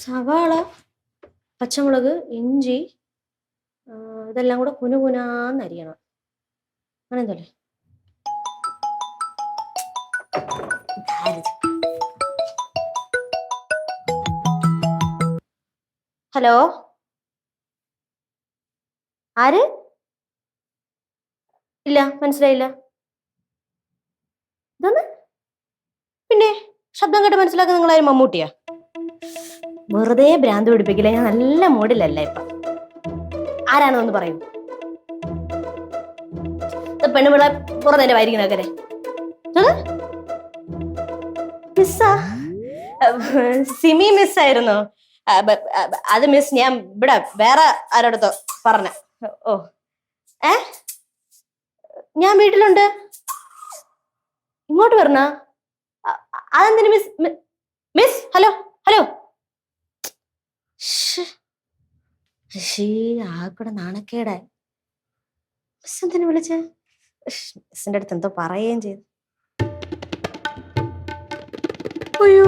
സവാള, പച്ചമുളക്, ഇഞ്ചി ഇതെല്ലാം കൂടെ കുനുകുനാന്ന് അരിയണം. അങ്ങനെ എന്തല്ലേ? ഹലോ, ആര്? ഇല്ല, മനസ്സിലായില്ല. ഇതൊന്ന് പിന്നെ ശബ്ദം കേട്ട് മനസ്സിലാക്കാൻ നിങ്ങളാരും മമ്മൂട്ടിയാ? വെറുതെ ഭ്രാന്ത് പിടിപ്പിക്കില്ല, ഞാൻ നല്ല മൂഡിലല്ല ഇപ്പൊ. ആരാണെന്ന് പറയൂ. പെണ്ണുപിള്ള പുറത്തെ വായിരിക്കണേ മിസ്സാ? സിമി മിസ് ആയിരുന്നോ? അത് മിസ് ഞാൻ ഇവിടെ വേറെ ആരോടത്തോ പറഞ്ഞ. ഓ ഞാൻ വീട്ടിലുണ്ട്. ഇങ്ങോട്ട് വരണ? അതെന്തിനു മിസ്? Miss hello hello. ആകൂടെ നാണക്കേടായി. മിസ് എന്തിനു വിളിച്ച? മിസ്സിന്റെ അടുത്ത് എന്തോ പറയുകയും ചെയ്തു. അയ്യോ,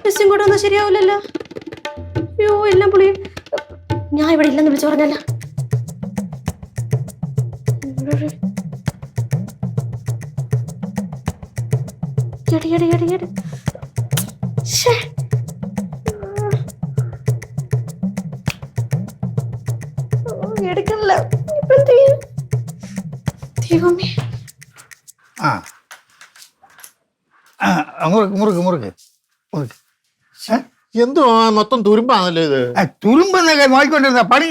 മിസ് ഇങ്ങോട്ട് വന്നാൽ ശരിയാവില്ലല്ലോ. അയ്യോ, എല്ലാം പുളി. ഞാൻ ഇവിടെ ഇല്ലെന്ന് വിളിച്ചു പറഞ്ഞല്ല. എടുക്കണില്ല. ഇപ്പൊ എന്ത് ചെയ്യും? ദൈവമേ. മുറുക്ക് മുറുക്ക് മുറുക്ക്. എന്തോ മൊത്തം തുരുമ്പാണല്ലോ ഇത്. തുരുമ്പെന്നൊക്കെ നോക്കിക്കൊണ്ടിരുന്ന പണി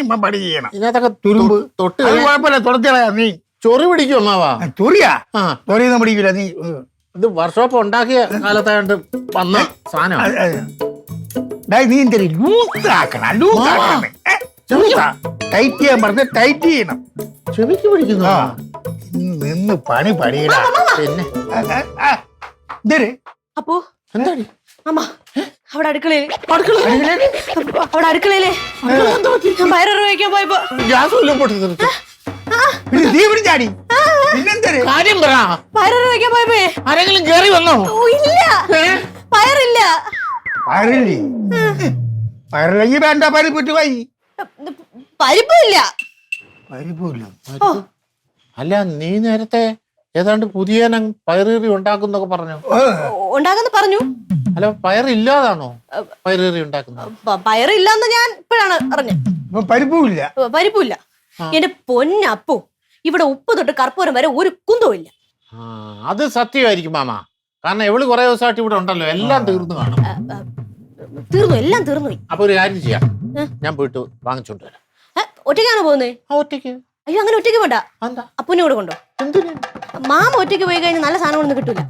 ചെയ്യണം. ഇതിനകത്തൊക്കെ തുരുമ്പ് തൊട്ട് കുഴപ്പമില്ല, തുടച്ചളയാ. നീ ചൊറി പിടിക്കും അമ്മാവാ. ചൊറിയാ? ചൊറിയൊന്നും പിടിക്കില്ല. നീ ഇത് വർക്ക്ഷോപ്പ് ഉണ്ടാക്കിയ കാലത്തായോണ്ട് വന്ന സാധനം. നീ എന്തൊരു ലൂസാക്കണം, ടൈറ്റ് ചെയ്യാൻ പറഞ്ഞ ടൈറ്റ് ചെയ്യണം. ചെവിക്ക് പിടിക്കുന്നു. നിന്ന് പണി പണിയിടാ. പിന്നെ അപ്പോ എന്താടി അമ്മ അവിടെ അടുക്കളയില് ഞാൻ വയറ് വയ്ക്കാൻ പോയപ്പോ ഗ്യാസ് വല്ലതും പൊട്ടി ചാടി. പിന്നെന്തൊരു കാര്യം പറ. വയറ് വയ്ക്കാൻ പോയപ്പോ ആരെങ്കിലും കേറി വന്നോ? ഇല്ല, വയറില്ല. വയറില്ലെങ്കിൽ വേണ്ട, പരിപ്പിട്ട് പോയി. പരിപ്പില്ല. അല്ല, നീ നേരത്തെ ഏതാണ്ട് പുതിയ പയറേറി ഉണ്ടാക്കുന്നൊക്കെ പറഞ്ഞു. ഉണ്ടാക്കുന്ന പറഞ്ഞു. അല്ല, പയറില്ലാതാണോ പയറേറി ഉണ്ടാക്കുന്നത്? പയറില്ലാന്ന് ഞാൻ ഇപ്പോഴാണ് അറിഞ്ഞത്. പരിപ്പില്ല. എന്റെ പൊന്നപ്പോ, ഇവിടെ ഉപ്പ് തൊട്ട് കർപ്പൂരം വരെ ഒരു കുന്തവും ഇല്ല. അത് സത്യമായിരിക്കും മാമ. കാരണം എവള് കുറെ ദിവസമായിട്ട് ഇവിടെ ഉണ്ടല്ലോ. എല്ലാം തീർന്നു കാണും. എല്ലാം തീർന്നു. അപ്പൊ ഒരു കാര്യം ചെയ്യാം, ഞാൻ പോയിട്ട് വാങ്ങിച്ചോണ്ട് വരാം. ഒറ്റയ്ക്കാണോ പോകുന്നത്? ഒറ്റയ്ക്ക്. അയ്യോ, അങ്ങനെ ഒറ്റയ്ക്ക് വേണ്ട. അപ്പൂനെ കൂടെ കൊണ്ടോ. എന്തിനാ? മാമ ഒറ്റയ്ക്ക് പോയി കഴിഞ്ഞാൽ നല്ല സാധനം ഒന്നും കിട്ടൂല.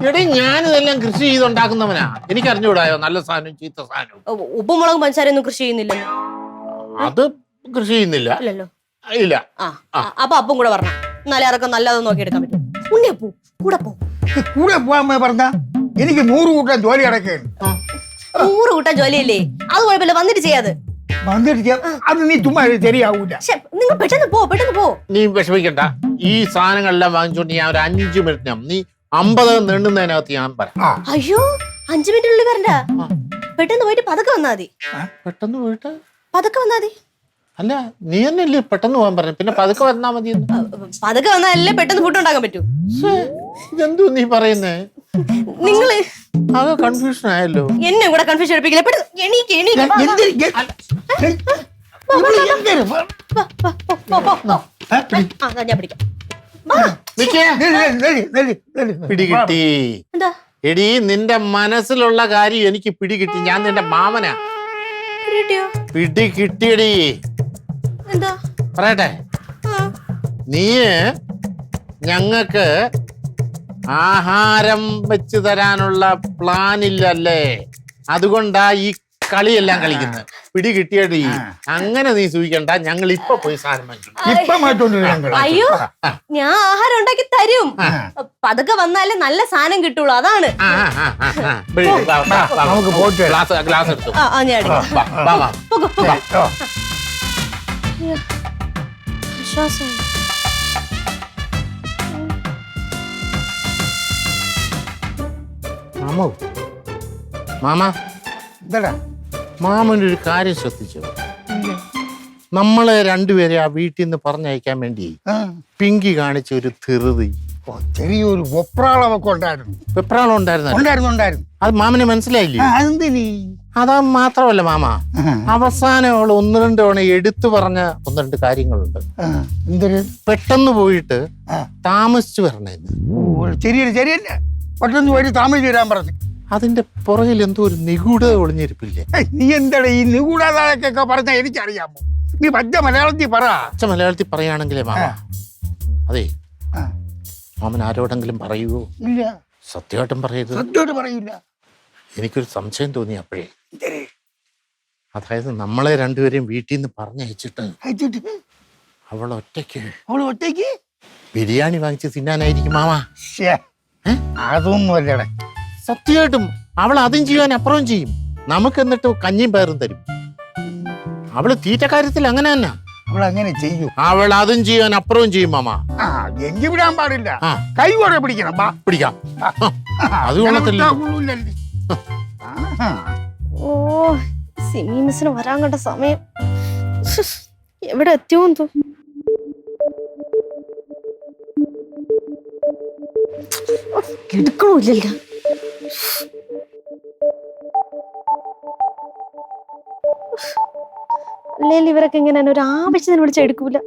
എടേ, ഞാനിതെല്ലാം കൃഷി ചെയ്തുണ്ടാക്കുന്നവനാ. എനിക്ക് അറിഞ്ഞുകൂടായോ നല്ല സാധനം ചീത്ത സാധനം? ഉപ്പും മുളകും പഞ്ചസാരയൊന്നും കൃഷി ചെയ്യുന്നില്ലല്ലോ. അത് കൃഷി ചെയ്യുന്നില്ല. ഇല്ല. അപ്പൊ അപ്പം കൂടെ പറഞ്ഞ എന്നാലേ അതൊക്കെ നല്ലതെന്ന് നോക്കി എടുക്കാൻ പറ്റും. ഉണ്ണിയപ്പൂ കൂടെ പോവാൻ പറഞ്ഞ എനിക്ക് 100 കൂട്ടം ജോലി കിടക്കുകയാണ്. 100 കൂട്ടം ജോലിയല്ലേ? അത് കുഴപ്പമില്ല, വന്നിട്ട് ചെയ്യാതെ. അത് നീ ചുമ്മാ ശരിയാവൂല. നിങ്ങൾ പെട്ടെന്ന് പോ. നീ വിഷമിക്കണ്ട. ഈ സാധനങ്ങളെല്ലാം വാങ്ങിച്ചോണ്ട് ഞാൻ ഒരു 5 മിനിറ്റിനും നീ 50 നീണ്ടുന്നതിനകത്ത് ഞാൻ പറയാം. അയ്യോ, 5 മിനിറ്റിനുള്ളിൽ വരണ്ട. പെട്ടെന്ന് പോയിട്ട് പതുക്കെ വന്നാ മതി. പെട്ടെന്ന് പോയിട്ട് പതുക്കെ വന്നാ മതി. അല്ല, നീ തന്നെയല്ലേ പെട്ടെന്ന് പോകാൻ പറഞ്ഞു. പിന്നെ പതുക്കെ വന്നാ മതി. പതുക്കെ വന്നാലല്ലേ പെട്ടെന്ന് ഫുഡ് ഉണ്ടാക്കാൻ പറ്റൂ. ഇതെന്തോ നീ പറയുന്നേ? നിങ്ങള് ആകെ കൺഫ്യൂഷൻ ആയല്ലോ. എന്നെ കൂടെ കൺഫ്യൂഷൻ എടുപ്പിക്കില്ല. ഞാൻ പിടികിട്ടി. എടീ, നിന്റെ മനസ്സിലുള്ള കാര്യം എനിക്ക് പിടികിട്ടി. ഞാൻ നിന്റെ മാമനാ. പിടികിട്ടിയടി. പറയട്ടെ, നീ ഞങ്ങക്ക് ആഹാരം വെച്ച് തരാനുള്ള പ്ലാൻ ഇല്ലല്ലേ? അതുകൊണ്ടാ ഈ കളിയെല്ലാം കളിക്കുന്നത്. പിടികിട്ടിയടി. അങ്ങനെ നീ സൂചിക്കണ്ട. ഞങ്ങൾ ഇപ്പൊ പോയി സാധനം വാങ്ങിക്കും. അയ്യോ, ഞാൻ ആഹാരം ഉണ്ടാക്കി തരും. പതുക്കെ വന്നാലേ നല്ല സാധനം കിട്ടുള്ളൂ. അതാണ്. ഗ്ലാസ് എടുത്തു. മാമ, എന്താടാ മാമനൊരു കാര്യം ശ്രദ്ധിച്ചു. നമ്മളെ രണ്ടുപേരെ ആ വീട്ടിൽ നിന്ന് പറഞ്ഞയക്കാൻ വേണ്ടി പിങ്കി കാണിച്ച ഒരു ധൃതി, ചെറിയൊരു വെപ്രാളമൊക്കെ ഉണ്ടായിരുന്നു. വെപ്രാളം ഉണ്ടായിരുന്നു. അത് മാമന് മനസ്സിലായില്ലേ? അതാ മാത്രമല്ല മാമ, അവസാനം അവൾ ഒന്ന് രണ്ട് തവണ എടുത്തു പറഞ്ഞ ഒന്ന് രണ്ട് കാര്യങ്ങളുണ്ട്. പെട്ടെന്ന് പോയിട്ട് താമസിച്ചു വരണേന്ന്. ശരിയല്ല, പെട്ടെന്ന് പോയിട്ട് താമസിച്ചു വരാൻ പറഞ്ഞു. അതിന്റെ പുറകിൽ എന്തോ ഒരു നിഗൂഢത ഒളിഞ്ഞിരിപ്പില്ലേ? നീ എന്താണ് ഈ നിഗൂഢതയൊക്കെ പറഞ്ഞ എനിക്കറിയാമോ? നീ പച്ച മലയാളത്തിൽ പറ. പച്ച മലയാളത്തിൽ പറയുകയാണെങ്കിലേ മാമ, അതെ മാമൻ ആരോടെങ്കിലും പറയുവോ? ഇല്ല. സത്യമായിട്ടും പറയരുത്. സത്യമായിട്ട് പറയില്ല. എനിക്കൊരു സംശയം തോന്നി അപ്പോഴേ. അതായത് നമ്മളെ രണ്ടുപേരെയും വീട്ടിൽ നിന്ന് പറഞ്ഞയച്ചിട്ട് അവൾ ഒറ്റയ്ക്ക് ബിരിയാണി വാങ്ങിച്ച് തിന്നാനായിരിക്കും മാമ. അതൊന്നും അല്ലടേ. സത്യമായിട്ടും അവൾ അതും ചെയ്യാൻ അപ്പുറവും ചെയ്യും. നമുക്ക് എന്നിട്ട് കഞ്ഞിയും പയറും തരും. അവള് തീറ്റ കാര്യത്തിൽ അങ്ങനെ തന്നെ. അവൾ അങ്ങനെ ചെയ്യും. അവൾ അതും ചെയ്യാൻ അപ്പുറവും ചെയ്യും മാമ. എങ്കിൽ വിടാൻ പാടില്ല. കൈ കൂടെ പിടിക്കണം. പിടിക്കാം. അത് കൊള്ളത്തില്ല. ഓ, സിമി മിസ്സിന് വരാൻ കണ്ട സമയം എവിടെ എത്തിയോന്ന് തോന്നുന്നു. എടുക്കണില്ലല്ലോ. അല്ലെങ്കിൽ ഇവരൊക്കെ ഇങ്ങനെ ഒരു ആവശ്യത്തിന് വിളിച്ച എടുക്കൂല.